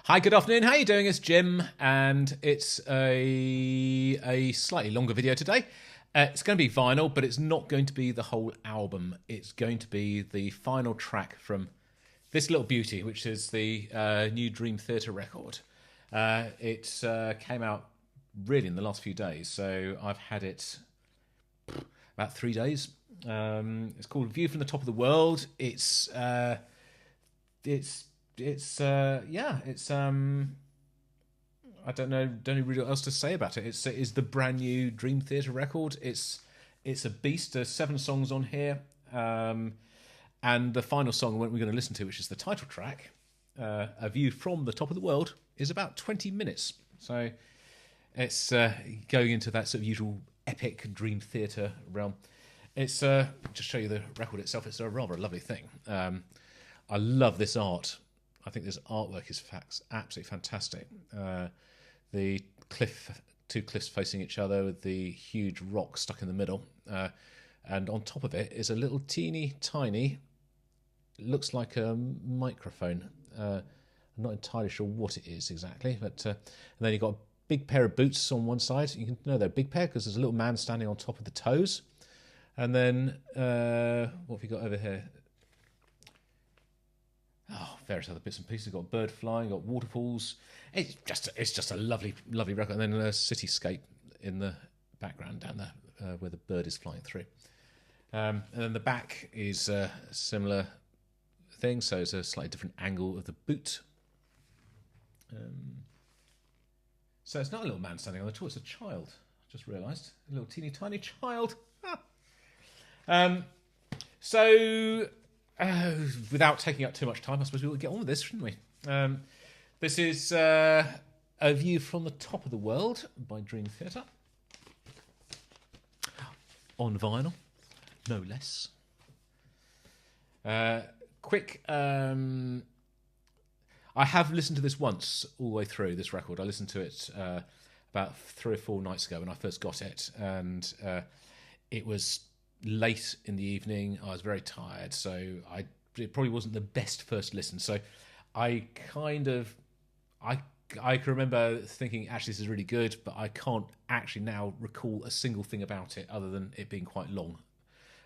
Hi, good afternoon. How are you doing? It's Jim, and it's a slightly longer video today. It's going to be vinyl, but it's not going to be the whole album. It's going to be the final track from this little beauty, which is the new Dream Theater record. It came out really in the last few days, so I've had it about 3 days. It's called View from the Top of the World. It's I don't know really what else to say about it. It is the brand new Dream Theater record. It's a beast. There's 7 songs on here, and the final song we're going to listen to, which is the title track, A View from the Top of the World, is about 20 minutes. So it's going into that sort of usual epic Dream Theater realm. It's just show you the record itself. It's a rather lovely thing. I love this art. I think this artwork is absolutely fantastic. The two cliffs facing each other with the huge rock stuck in the middle. And on top of it is a little teeny tiny, looks like a microphone. I'm not entirely sure what it is exactly. But and then you've got a big pair of boots on one side. You can know they're a big pair because there's a little man standing on top of the toes. And then what have you got over here? Oh, various other bits and pieces. You've got a bird flying, you've got waterfalls. It's just a lovely record. And then a cityscape in the background down there where the bird is flying through. And then the back is a similar thing, so it's a slightly different angle of the boot. So it's not a little man standing on the tool, it's a child. I just realised. A little teeny tiny child. Without taking up too much time, I suppose we will get on with this, shouldn't we? This is A View from the Top of the World by Dream Theater. On vinyl, no less. Quick, I have listened to this once all the way through, this record. I listened to it about 3 or 4 nights ago when I first got it, and it was late in the evening. I was very tired, so it probably wasn't the best first listen. So I can remember thinking, actually, this is really good, but I can't actually now recall a single thing about it other than it being quite long.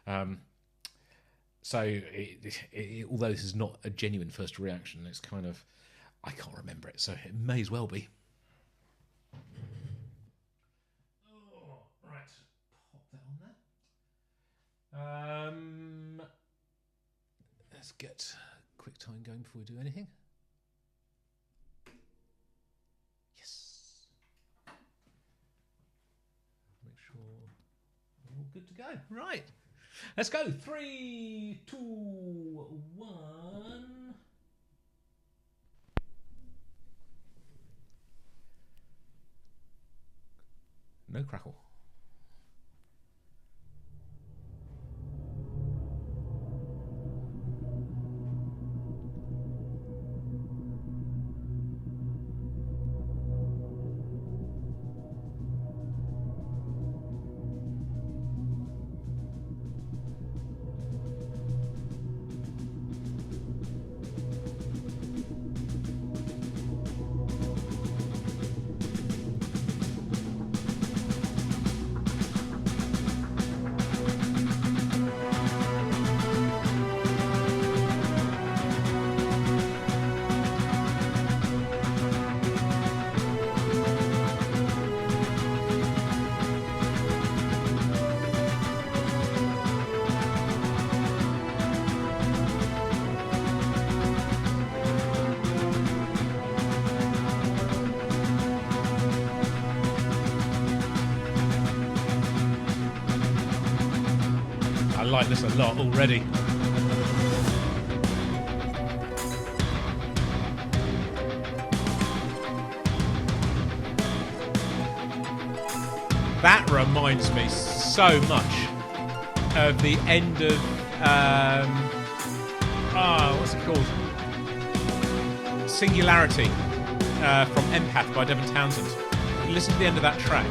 Although this is not a genuine first reaction, it's kind of, I can't remember it, so it may as well be. Oh, right, pop that on there. Let's get QuickTime going before we do anything. Yes. Make sure we're all good to go. Right. Let's go. 3, 2, 1. No crackle. I like this a lot already. That reminds me so much of the end of what's it called? Singularity from Empath by Devon Townsend. You listen to the end of that track.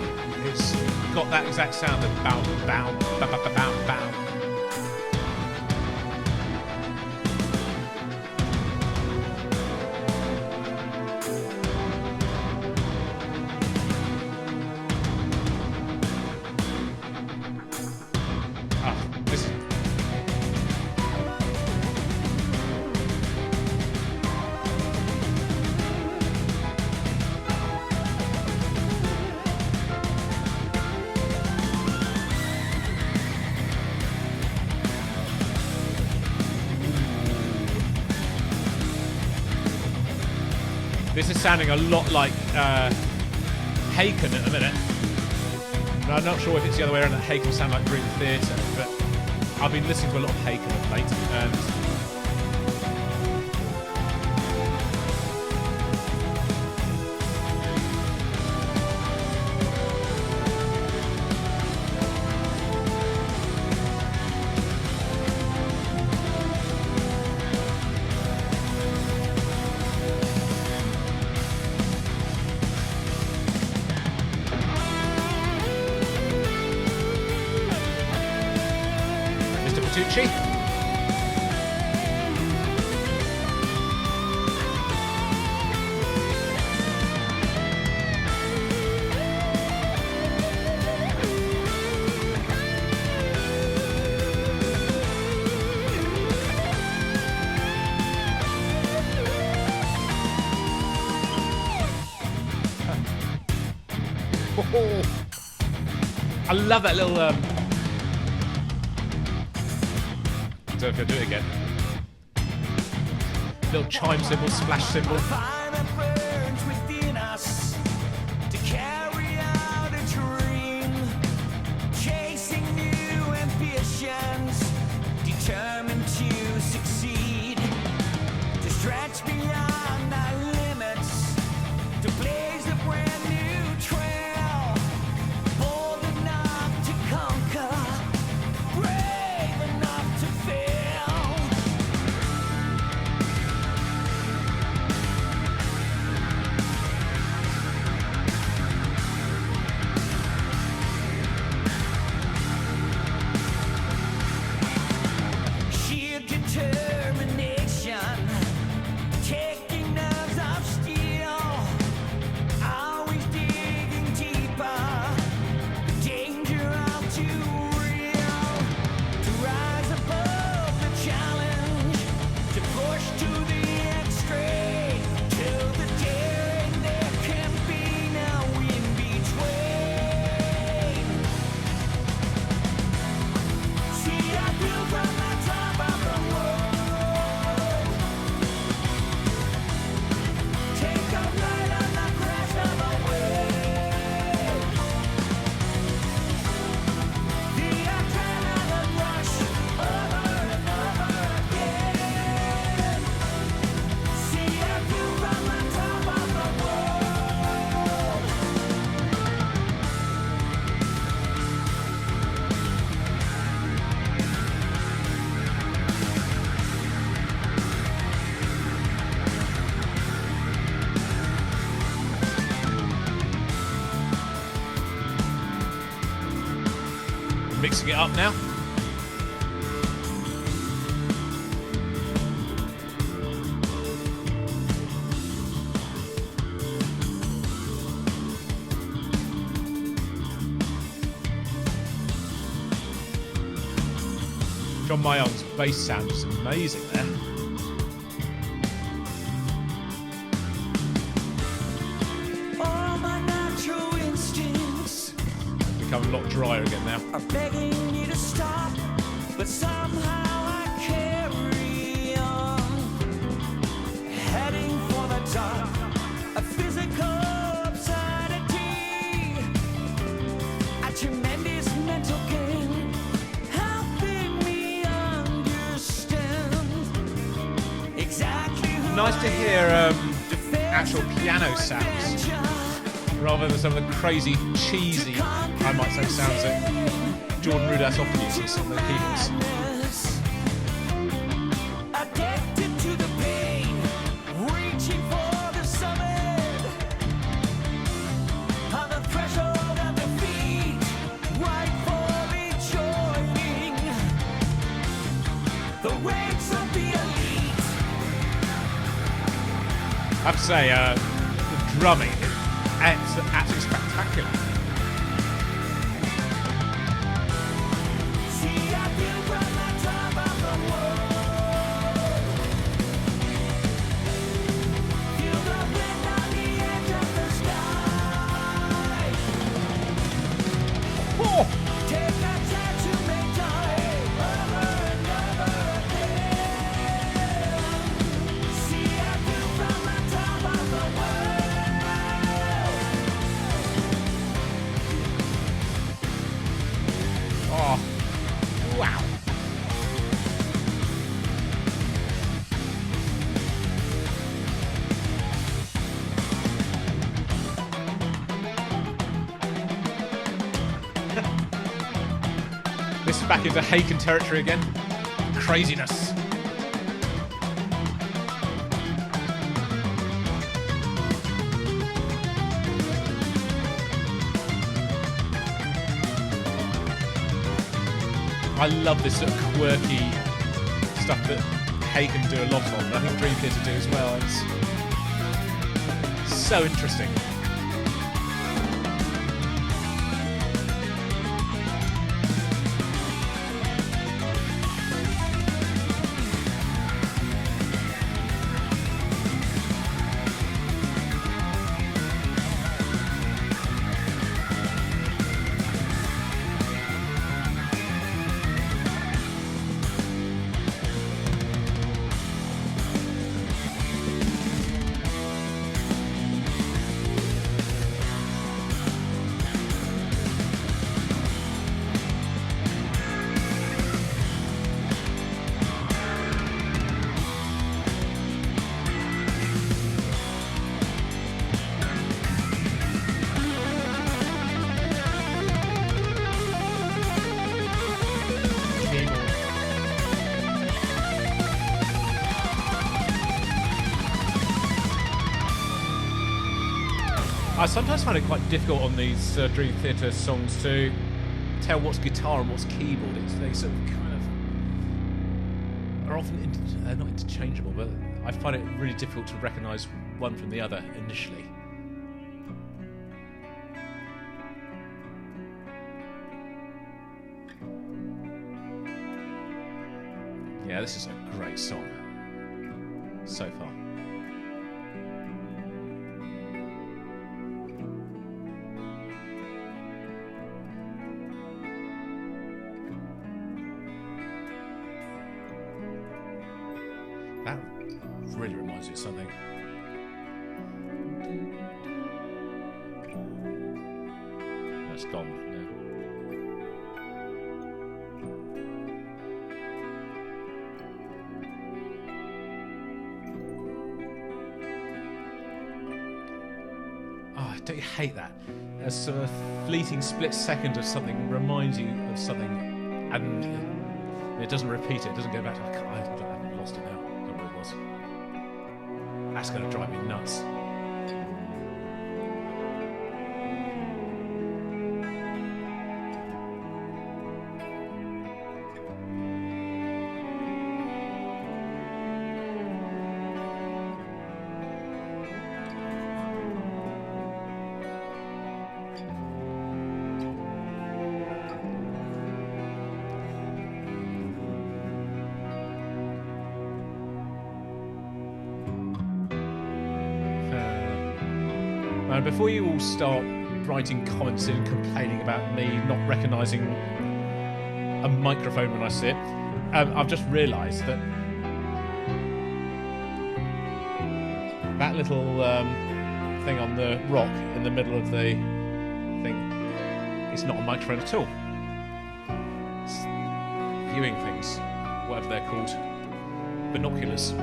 It's got that exact sound of bow, bow, bow, bow, bow, bow. This is sounding a lot like Haken at the minute. And I'm not sure if it's the other way around, that Haken sound like Dream Theatre, but I've been listening to a lot of Haken of late, and Mr. Petrucci. I love that little I don't know if I'll do it again. Little chime cymbal, splash cymbal. Fire that burns within us to carry out a dream, chasing new ambitions, determined to succeed, to stretch beyond our limits, to blaze a brand new trail, bold enough to conquer, brave enough to fail. Sheer determination, taking nerves of steel, always digging deeper, the danger all too real, to rise above the challenge, to push to the extreme, till the daring there can be no in between. See, I feel from the top of the world, take a ride on the crash of a wave, the adrenaline rush over and over again. See, I feel from the top of the world. Mixing it up now. John Mayong's bass sound is amazing there. All my natural instincts Become a lot drier again now. are begging me to stop, but somehow I carry on, heading for the top, a physical absurdity, a tremendous mental game, helping me understand exactly who Nice to I hear am. actual piano sounds rather than some of the crazy, cheesy, I might say, sounds that Jordan Rudess often uses on the keyboards. Addicted to the pain, reaching for the summit, on the threshold of defeat, right for rejoining the ranks of the elite. I have to say, the drumming is absolutely spectacular. See, I feel from the top of the world, feel the wind on the edge of the sky. Oh! Take a chance to make time over and over again. See, I feel from the top of the world. back into Haken territory again. Craziness. I love this sort of quirky stuff that Haken do a lot of, and I think Dream Theater do as well. It's so interesting. I sometimes find it quite difficult on these Dream Theater songs to tell what's guitar and what's keyboard. They sort of kind of are often not interchangeable, but I find it really difficult to recognise one from the other initially. Yeah, this is a great song so far. That really reminds me of something. That's gone now. Oh, don't you hate that? A sort of fleeting split second of something reminds you of something, and it doesn't repeat it. It doesn't go back to. I've lost it now. That's going to drive me nuts. Before you all start writing comments and complaining about me not recognising a microphone when I sit, I've just realised that that little thing on the rock in the middle of the thing is not a microphone at all. It's viewing things, whatever they're called, binoculars.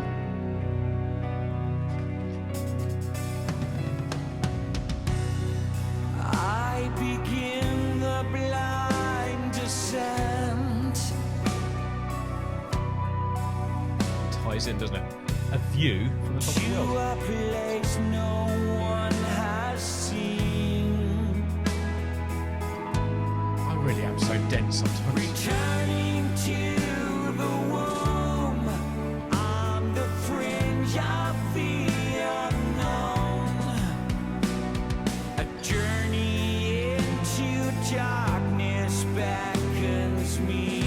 Begin the blind descent. Ties in, doesn't it? A view from the top of the To world. a place no one has seen. I really am so dense sometimes. Returning to the womb on the fringe of the unknown. A journey into darkness beckons me.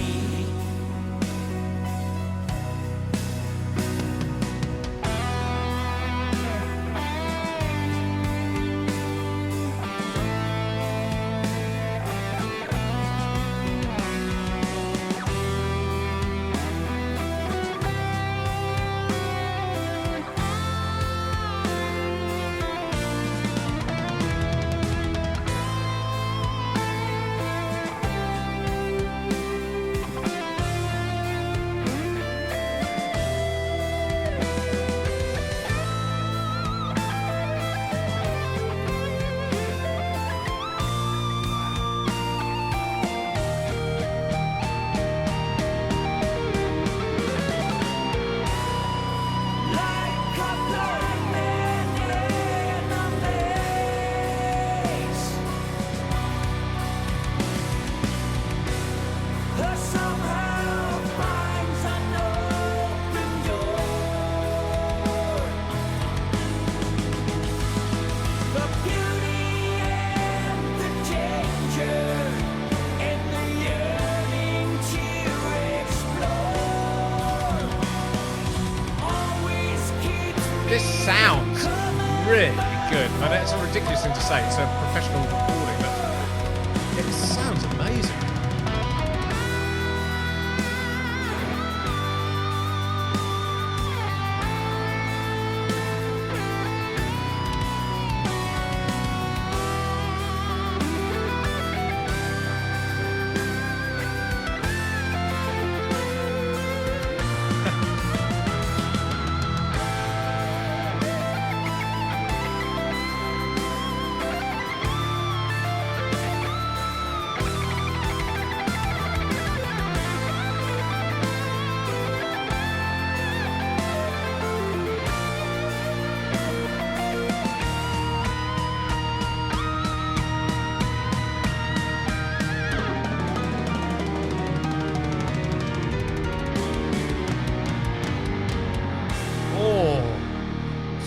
really good. I know it's a ridiculous thing to say. It's a professional recording, but it sounds amazing.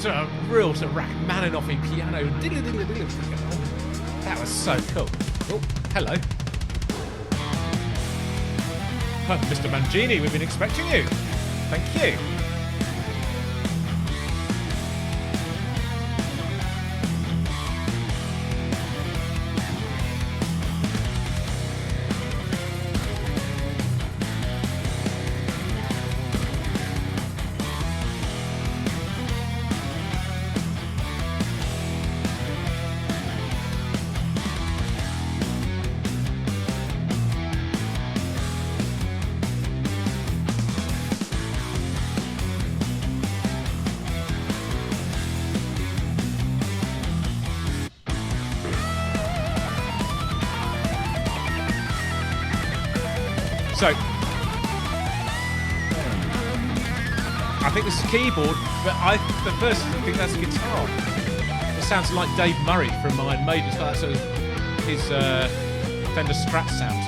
A real sort of Rachmaninoff-y piano. That was so cool. Oh, hello. Mr. Mangini, we've been expecting you. Thank you. So, I think this is a keyboard, but I at first think that's a guitar. It sounds like Dave Murray from Iron Maiden. It's like sort of his Fender Strat sound.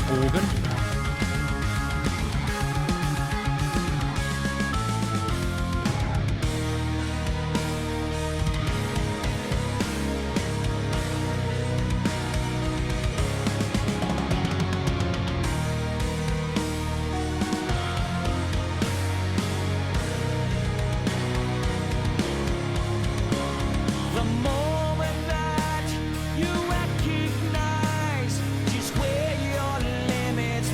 Organ. The moment that you recognize just where your limits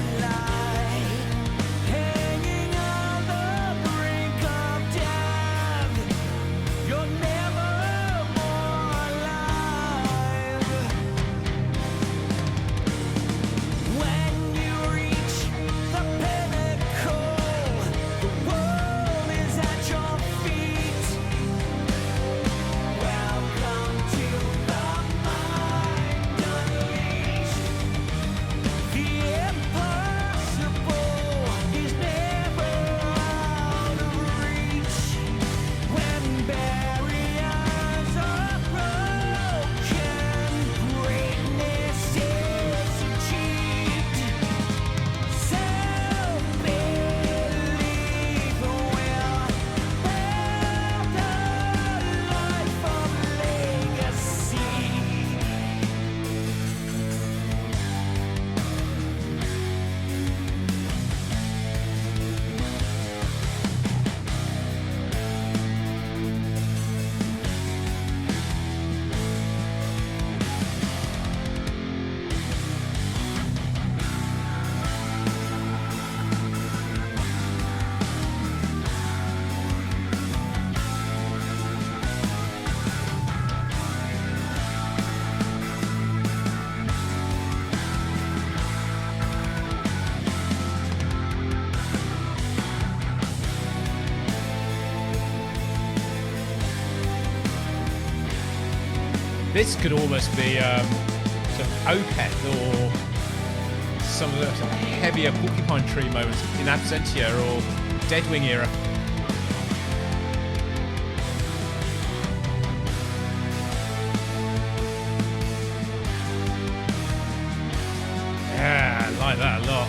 This could almost be sort of Opeth or some of the sort of heavier Porcupine Tree moments in Absentia or Deadwing era. Yeah, I like that a lot.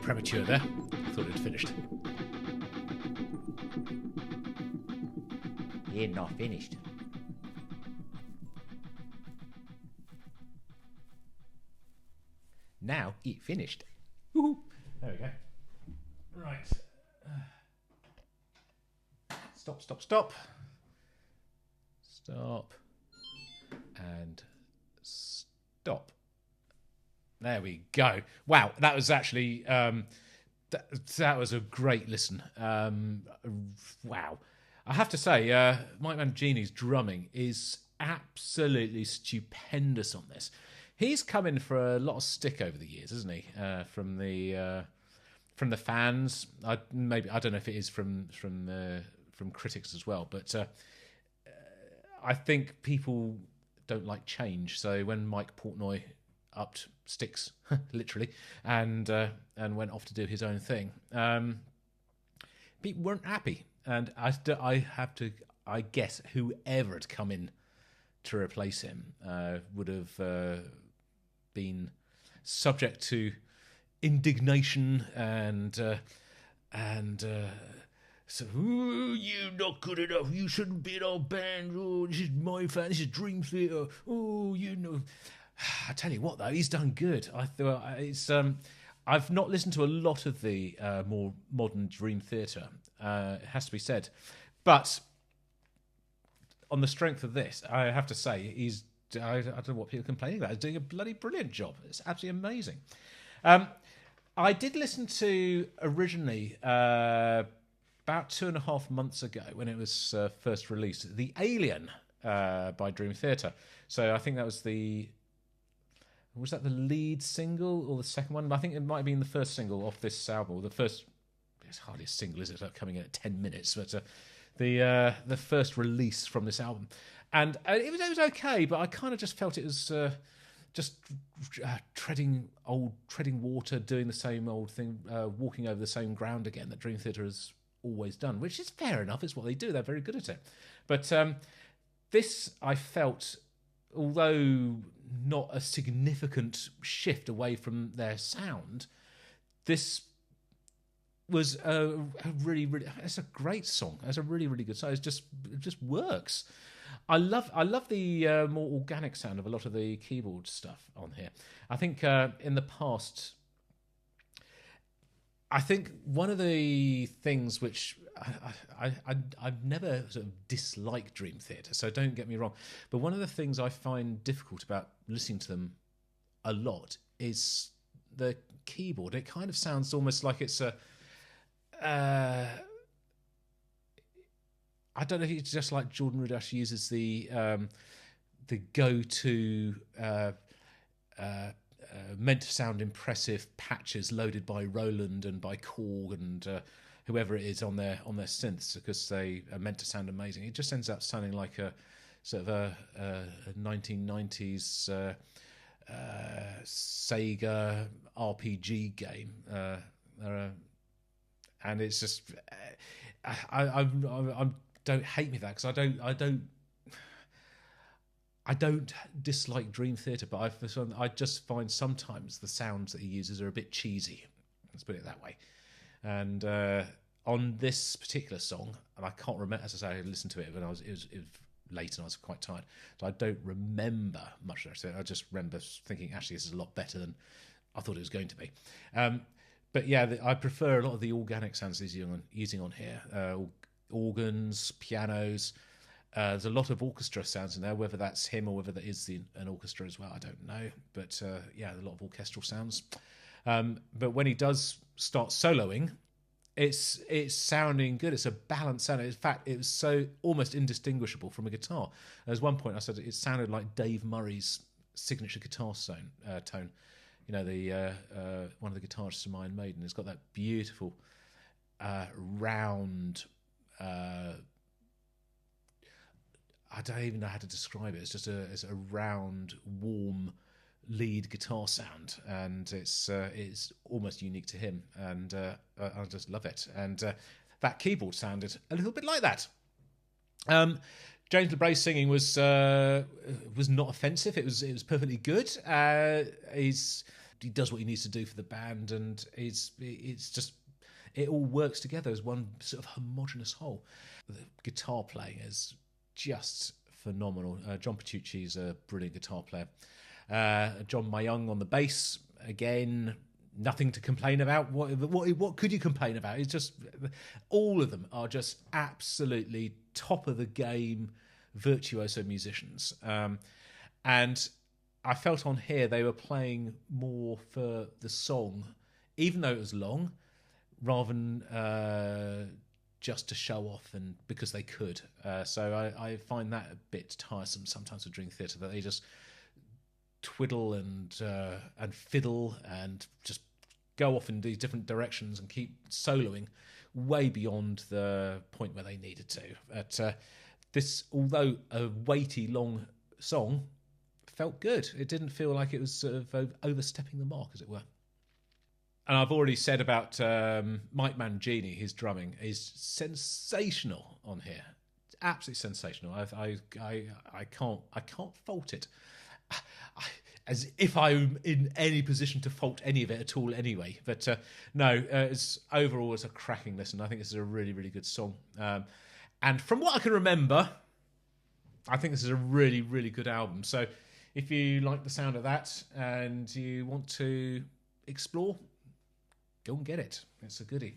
Premature there. Thought it had finished. Yeah, not finished. Now it finished. Woohoo. There we go. Right. Stop, stop, stop. Stop. And stop. There we go. Wow, that was actually that was a great listen. Wow, I have to say, Mike Mangini's drumming is absolutely stupendous on this. He's come in for a lot of stick over the years, isn't he? From the fans. I don't know if it is from critics as well, but I think people don't like change. So when Mike Portnoy upped sticks, literally, and went off to do his own thing, people weren't happy, and I guess whoever had come in to replace him would have been subject to indignation and so, oh, you're not good enough. You shouldn't be in our band. Oh, this is my fan. This is Dream Theater. Oh, you know. I tell you what, though, he's done good. I thought it's. I've not listened to a lot of the more modern Dream Theater. It has to be said, but on the strength of this, I have to say he's. I don't know what people are complaining about. He's doing a bloody brilliant job. It's absolutely amazing. I did listen to originally about 2.5 months ago when it was first released, The Alien by Dream Theater. So I think that was was that the lead single or the second one? I think it might have been the first single off this album. Or the first, it's hardly a single, is it? Like coming in at 10 minutes, but the first release from this album, and it was okay, but I kind of just felt it was just treading water, doing the same old thing, walking over the same ground again that Dream Theater has always done, which is fair enough. It's what they do. They're very good at it. But this, I felt, although not a significant shift away from their sound, this was a really, really. It's a great song. It's a really, really good song. It just works. I love the more organic sound of a lot of the keyboard stuff on here. I think in the past, I think one of the things which I've never sort of disliked Dream Theater, so don't get me wrong, but one of the things I find difficult about listening to them a lot is the keyboard. It kind of sounds almost like it's a I don't know if it's just like Jordan Rudess uses the go-to meant to sound impressive patches loaded by Roland and by Korg and whoever it is on their synths, because they are meant to sound amazing. It just ends up sounding like a sort of a 1990s Sega RPG game, and it's just I don't hate me that, because I don't dislike Dream Theater, but I just find sometimes the sounds that he uses are a bit cheesy. Let's put it that way. And on this particular song, and I can't remember, as I say, I listened to it when it was late and I was quite tired. So I don't remember much of it. I just remember thinking, actually, this is a lot better than I thought it was going to be. But yeah, I prefer a lot of the organic sounds he's using on here. Organs, pianos. There's a lot of orchestra sounds in there, whether that's him or whether that is an orchestra as well, I don't know. But yeah, a lot of orchestral sounds. But when he does start soloing, it's sounding good. It's a balanced sound. In fact, it was so almost indistinguishable from a guitar. There's one point I said it sounded like Dave Murray's signature guitar tone. You know, the one of the guitarists from Iron Maiden. It's got that beautiful round. I don't even know how to describe it. It's a round, warm lead guitar sound, and it's almost unique to him, and I just love it. And that keyboard sounded a little bit like that. James LeBray's singing was not offensive. It was perfectly good. He does what he needs to do for the band, and it's just it all works together as one sort of homogenous whole. The guitar playing is just phenomenal. John Petrucci's a brilliant guitar player. John Mayung on the bass, again, nothing to complain about. What could you complain about? It's just all of them are just absolutely top of the game virtuoso musicians. And I felt on here they were playing more for the song, even though it was long, rather than just to show off and because they could. So I find that a bit tiresome sometimes with Dream Theater, that they just twiddle and fiddle and just go off in these different directions and keep soloing way beyond the point where they needed to. But this, although a weighty, long song, felt good. It didn't feel like it was sort of overstepping the mark, as it were. And I've already said about Mike Mangini, his drumming is sensational on here. It's absolutely sensational. I can't fault it. As if I'm in any position to fault any of it at all anyway. But no, overall it's a cracking listen. I think this is a really, really good song. And from what I can remember, I think this is a really, really good album. So if you like the sound of that and you want to explore, go and get it. It's a goodie.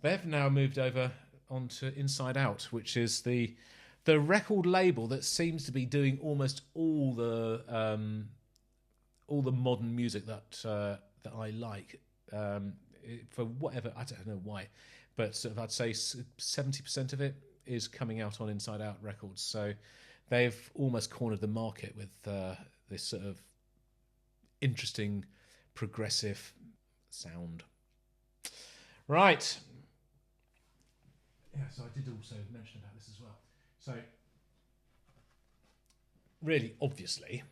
They've now moved over onto Inside Out, which is the record label that seems to be doing almost all the modern music that I like. For whatever, I don't know why, but sort of I'd say 70% of it is coming out on Inside Out Records. So they've almost cornered the market with this sort of interesting, progressive sound. Right. Yeah, so I did also mention about this as well. So, really, obviously,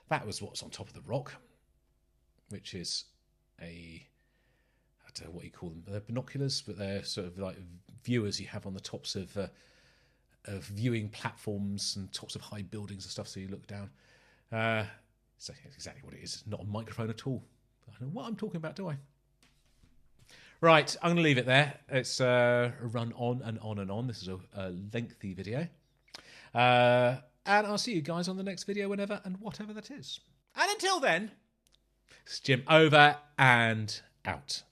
that was what's on top of the rock, which is I don't know what you call them. They're binoculars, but they're sort of like viewers you have on the tops of viewing platforms and tops of high buildings and stuff, so you look down. So that's exactly what it is. It's not a microphone at all. I don't know what I'm talking about, do I? Right, I'm going to leave it there. It's a run on and on and on. This is a lengthy video. And I'll see you guys on the next video whenever and whatever that is. And until then, it's Jim over and out.